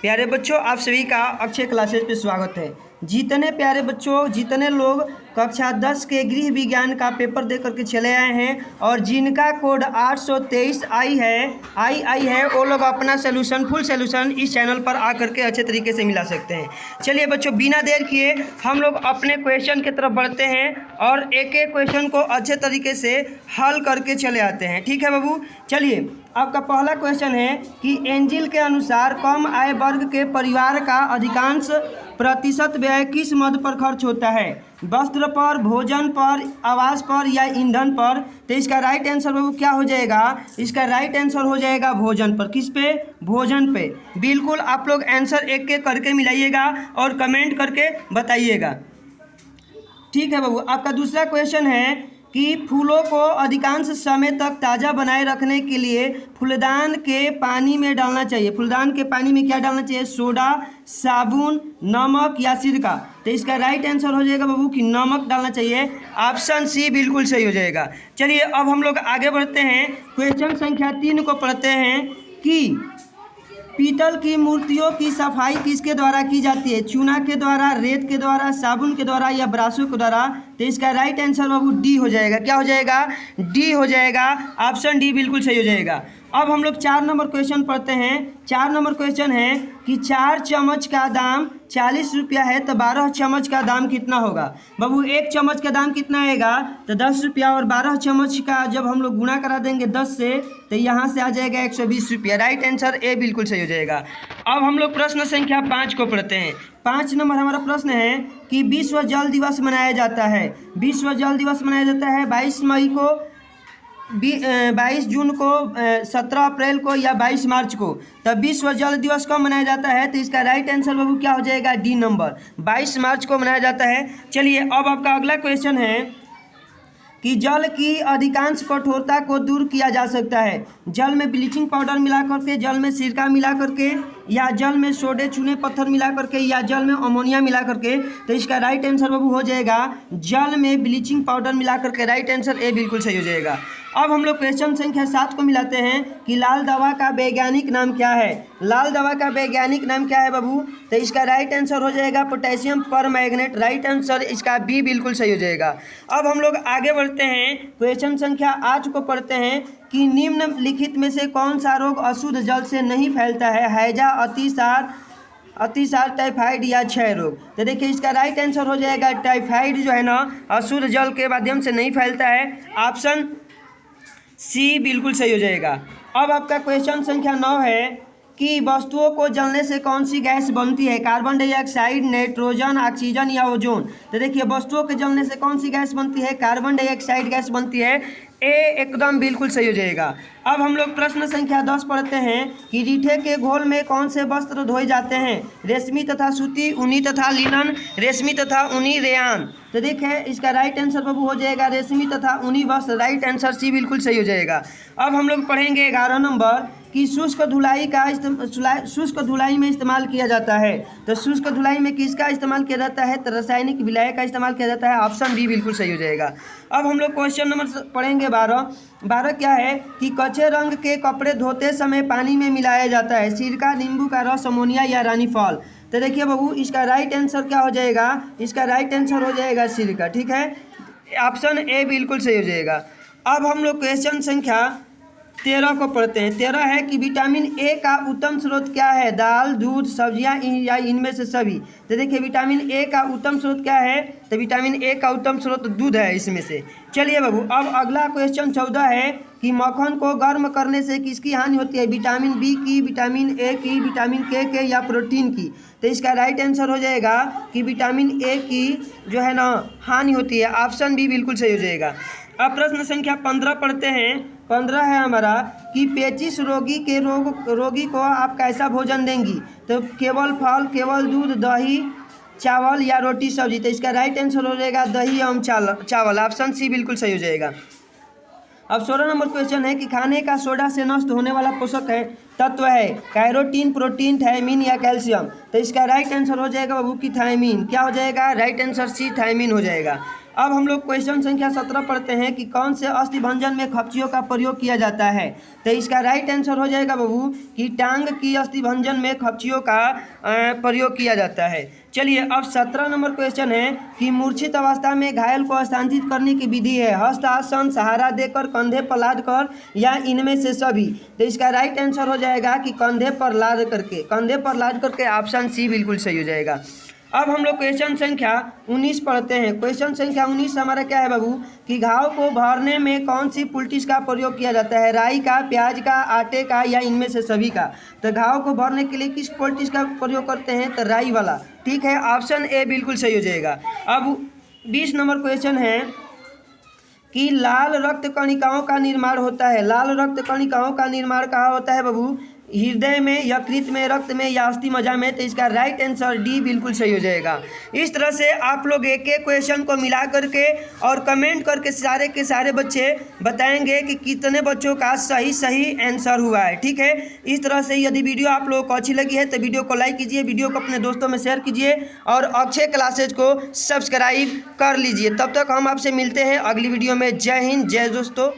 प्यारे बच्चों, आप सभी का अक्षय क्लासेज पे स्वागत है। जितने प्यारे बच्चों, जितने लोग कक्षा 10 के गृह विज्ञान का पेपर दे करके चले आए हैं और जिनका कोड 823 आई है वो लोग अपना सोल्यूशन, फुल सोल्यूशन इस चैनल पर आकर के अच्छे तरीके से मिला सकते हैं। चलिए बच्चों, बिना देर किए हम लोग अपने क्वेश्चन की तरफ बढ़ते हैं और एक एक क्वेश्चन को अच्छे तरीके से हल करके चले आते हैं। ठीक है बाबू, चलिए आपका पहला क्वेश्चन है कि एंजिल के अनुसार कम आय वर्ग के परिवार का अधिकांश प्रतिशत व्यय किस मद पर खर्च होता है? वस्त्र पर, भोजन पर, आवास पर या ईंधन पर? तो इसका राइट आंसर बाबू क्या हो जाएगा? इसका राइट आंसर हो जाएगा भोजन पर। किस पे? भोजन पे। बिल्कुल आप लोग आंसर एक एक करके मिलाइएगा और कमेंट करके बताइएगा। ठीक है बाबू, आपका दूसरा क्वेश्चन है कि फूलों को अधिकांश समय तक ताज़ा बनाए रखने के लिए फूलदान के पानी में डालना चाहिए। फूलदान के पानी में क्या डालना चाहिए? सोडा, साबुन, नमक या सिरका? तो इसका राइट आंसर हो जाएगा बाबू कि नमक डालना चाहिए। ऑप्शन सी बिल्कुल सही हो जाएगा। चलिए अब हम लोग आगे बढ़ते हैं, क्वेश्चन संख्या 3 को पढ़ते हैं कि पीतल की मूर्तियों की सफाई किसके द्वारा की जाती है? चूना के द्वारा, रेत के द्वारा, साबुन के द्वारा या ब्राशों के द्वारा? तो इसका राइट आंसर बाबू डी हो जाएगा। क्या हो जाएगा? डी हो जाएगा। ऑप्शन डी बिल्कुल सही हो जाएगा। अब हम लोग 4 नंबर क्वेश्चन पढ़ते हैं। 4 नंबर क्वेश्चन है कि 4 चम्मच का दाम 40 रुपया है तो 12 चम्मच का दाम कितना होगा? बाबू 1 चम्मच का दाम कितना आएगा? तो 10 रुपया, और 12 चम्मच का जब हम लोग गुणा करा देंगे 10 से तो यहाँ से आ जाएगा 120 रुपया। राइट आंसर ए बिल्कुल सही हो जाएगा। अब हम लोग प्रश्न संख्या 5 को पढ़ते हैं। 5 नंबर हमारा प्रश्न है कि विश्व जल दिवस मनाया जाता है। विश्व जल दिवस मनाया जाता है 22 मई को, 22 जून को, 17 अप्रैल को या 22 मार्च को? तब विश्व जल दिवस कब मनाया जाता है? तो इसका राइट आंसर बाबू क्या हो जाएगा? डी नंबर, 22 मार्च को मनाया जाता है। चलिए अब आपका अगला क्वेश्चन है कि जल की अधिकांश कठोरता को दूर किया जा सकता है। जल में ब्लीचिंग पाउडर मिला करके, जल में सिरका मिला करके, या जल में सोडे, चूने, पत्थर मिला करके, या जल में अमोनिया मिला करके? तो इसका राइट आंसर बाबू हो जाएगा जल में ब्लीचिंग पाउडर मिला करके। राइट आंसर ए बिल्कुल सही हो जाएगा। अब हम लोग क्वेश्चन संख्या 7 को मिलाते हैं कि लाल दवा का वैज्ञानिक नाम क्या है? लाल दवा का वैज्ञानिक नाम क्या है बाबू? तो इसका राइट आंसर हो जाएगा पोटेशियम परमैंगनेट। राइट आंसर इसका बी बिल्कुल सही हो जाएगा। अब हम लोग आगे बढ़ते हैं, क्वेश्चन संख्या 8 को पढ़ते हैं कि निम्नलिखित में से कौन सा रोग अशुद्ध जल से नहीं फैलता है? हैजा, अतिसार, टाइफाइड या क्षय रोग? तो देखिए इसका राइट आंसर हो जाएगा टाइफाइड जो है ना, अशुद्ध जल के माध्यम से नहीं फैलता है। ऑप्शन सी बिल्कुल सही हो जाएगा। अब आपका क्वेश्चन संख्या 9 है कि वस्तुओं को जलने से कौन सी गैस बनती है? कार्बन डाइऑक्साइड, नाइट्रोजन, ऑक्सीजन या ओजोन? तो देखिए वस्तुओं के जलने से कौन सी गैस बनती है? कार्बन डाइऑक्साइड गैस बनती है। ए एकदम बिल्कुल सही हो जाएगा। अब हम लोग प्रश्न संख्या 10 पढ़ते हैं कि रीठे के घोल में कौन से वस्त्र धोए जाते हैं? रेशमी तथा सूती, ऊनी तथा लिनन, रेशमी तथा ऊनी, रेयान? तो देखिए इसका राइट आंसर बाबू हो जाएगा रेशमी तथा ऊनी वस्त्र। राइट आंसर सी बिल्कुल सही हो जाएगा। अब हम लोग पढ़ेंगे 11 नंबर कि शुष्क धुलाई में इस्तेमाल किया जाता है। तो शुष्क धुलाई में किसका इस्तेमाल किया जाता है? तो रासायनिक विलाय का इस्तेमाल किया जाता है। ऑप्शन बी बिल्कुल सही हो जाएगा। अब हम लोग क्वेश्चन नंबर पढ़ेंगे 12 क्या है कि कच्चे रंग के कपड़े धोते समय पानी में मिलाया जाता है? सिरका, नींबू का रस, अमोनिया या रानी फल? तो देखिए बाबू इसका राइट आंसर क्या हो जाएगा? इसका राइट आंसर हो जाएगा सिरका। ठीक है, ऑप्शन ए बिल्कुल सही हो जाएगा। अब हम लोग क्वेश्चन संख्या 13 को पढ़ते हैं। 13 है कि विटामिन ए का उत्तम स्रोत क्या है? दाल, दूध, सब्जियां या इनमें से सभी? तो देखिए विटामिन ए का उत्तम स्रोत क्या है? तो विटामिन ए का उत्तम स्रोत दूध है इसमें से। चलिए बाबू अब अगला क्वेश्चन 14 है कि मक्खन को गर्म करने से किसकी हानि होती है? विटामिन बी की, विटामिन ए की, विटामिन के या प्रोटीन की? तो इसका राइट आंसर हो जाएगा कि विटामिन ए की जो है ना हानि होती है। ऑप्शन बी बिल्कुल सही हो जाएगा। अब प्रश्न संख्या 15 पढ़ते हैं। 15 है हमारा कि पेचिश रोगी को आप कैसा भोजन देंगी? तो केवल फल, केवल दूध, दही, चावल या रोटी सब्जी? तो इसका राइट आंसर हो जाएगा दही एवं चावल। ऑप्शन सी बिल्कुल सही हो जाएगा। अब 16 नंबर क्वेश्चन है कि खाने का सोडा से नष्ट होने वाला पोषक है तत्व है? कैरोटीन, प्रोटीन, थायमीन या कैल्शियम? तो इसका राइट आंसर हो जाएगा बाबू की थायमीन। क्या हो जाएगा? राइट आंसर सी, थायमीन हो जाएगा। अब हम लोग क्वेश्चन संख्या 17 पढ़ते हैं कि कौन से अस्थिभंजन में खपचियों का प्रयोग किया जाता है? तो इसका राइट आंसर हो जाएगा बाबू कि टांग की अस्थिभंजन में खपचियों का प्रयोग किया जाता है। चलिए अब 17 नंबर क्वेश्चन है कि मूर्छित अवस्था में घायल को स्थानांतरित करने की विधि है? हस्तासन, सहारा देकर, कंधे पर लाद कर या इनमें से सभी? तो इसका राइट आंसर हो जाएगा कि कंधे पर लाद करके। कंधे पर लाद करके ऑप्शन सी बिल्कुल सही हो जाएगा। अब हम लोग क्वेश्चन संख्या 19 पढ़ते हैं। क्वेश्चन संख्या 19 हमारा क्या है बाबू कि घाव को भरने में कौन सी पोल्टिस का प्रयोग किया जाता है? राई का, प्याज का, आटे का या इनमें से सभी का? तो घाव को भरने के लिए किस पोल्टिस का प्रयोग करते हैं? तो राई वाला। ठीक है, ऑप्शन ए बिल्कुल सही हो जाएगा। अब 20 नंबर क्वेश्चन है कि लाल रक्त कणिकाओं का निर्माण होता है। लाल रक्त कणिकाओं का निर्माण कहाँ होता है बाबू? हृदय में, यकृत में, रक्त में या अस्थि मज्जा में? तो इसका राइट आंसर डी बिल्कुल सही हो जाएगा। इस तरह से आप लोग एक एक क्वेश्चन को मिला करके और कमेंट करके सारे के सारे बच्चे बताएंगे कि कितने बच्चों का सही आंसर हुआ है। ठीक है, इस तरह से यदि वीडियो आप लोगों को अच्छी लगी है तो वीडियो को लाइक कीजिए, वीडियो को अपने दोस्तों में शेयर कीजिए और अक्षय क्लासेज को सब्सक्राइब कर लीजिए। तब तक हम आपसे मिलते हैं अगली वीडियो में। जय हिंद, जय दोस्तों।